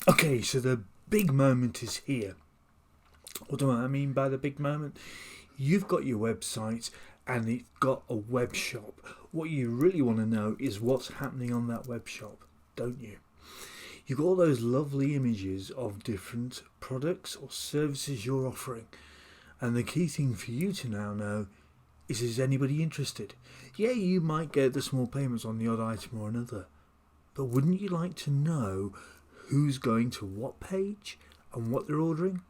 Okay, so the big moment is here. What do I mean by the big moment? You've got your website and it's got a web shop. What you really want to know is what's happening on that web shop, don't you? You've got all those lovely images of different products or services you're offering. And the key thing for you to now know is anybody interested? Yeah, you might get the small payments on the odd item or another. But wouldn't you like to know who's going to what page and what they're ordering?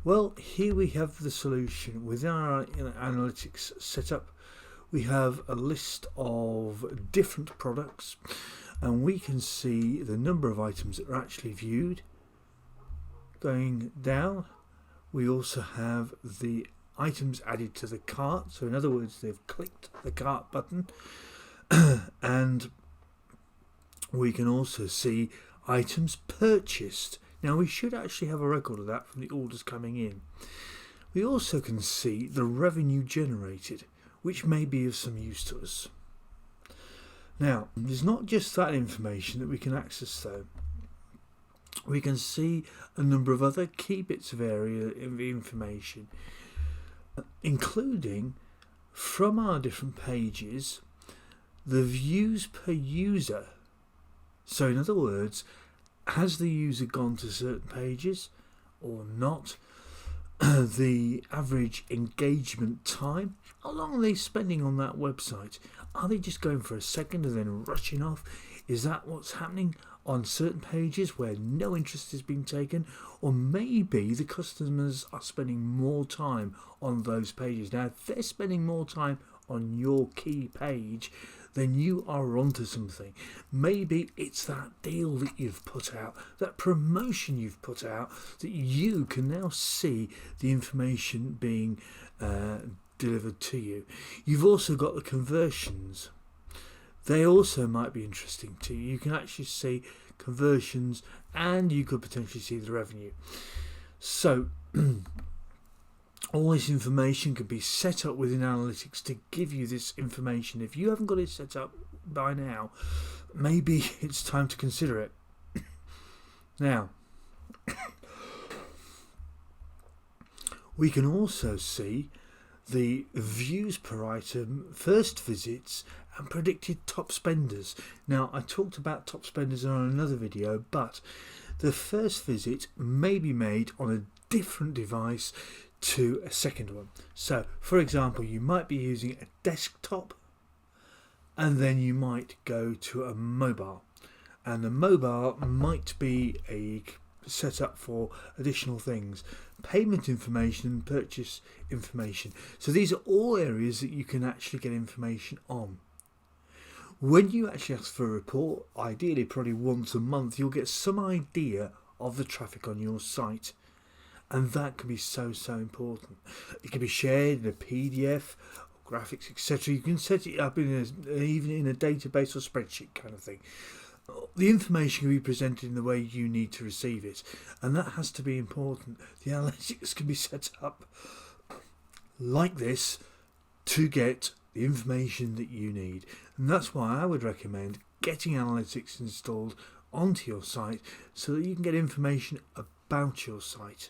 Well, here we have the solution. Within our analytics setup, we have a list of different products, and we can see the number of items that are actually viewed. Going down, we also have the items added to the cart. So in other words, they've clicked the cart button, and we can also see items purchased. Now we should actually have a record of that from the orders coming in. We also can see the revenue generated, which may be of some use to us. Now, there's not just that information that we can access though. We can see a number of other key bits of information, including from our different pages, the views per user. So in other words, has the user gone to certain pages or not? The average engagement time. How long are they spending on that website? Are they just going for a second and then rushing off? Is that what's happening on certain pages where no interest is being taken? Or maybe the customers are spending more time on those pages. Now, if they're spending more time on your key page, then you are onto something. Maybe it's that deal that you've put out, that promotion you've put out, that you can now see the information being delivered to you. You've also got the conversions. They also might be interesting to you. You can actually see conversions and you could potentially see the revenue. So all this information could be set up within analytics to give you this information. If you haven't got it set up by now, maybe it's time to consider it. Now, we can also see the views per item, first visits and predicted top spenders. Now, I talked about top spenders on another video, but the first visit may be made on a different device to a second one. So, for example, you might be using a desktop and then you might go to a mobile, and the mobile might be a set up for additional things, payment information and purchase information. So these are all areas that you can actually get information on. When you actually ask for a report, ideally probably once a month, you'll get some idea of the traffic on your site. And that can be so important. It can be shared in a PDF, graphics, etc. You can set it up even in a database or spreadsheet kind of thing. The information can be presented in the way you need to receive it, and that has to be important. The analytics can be set up like this to get the information that you need, and that's why I would recommend getting analytics installed onto your site so that you can get information about your site.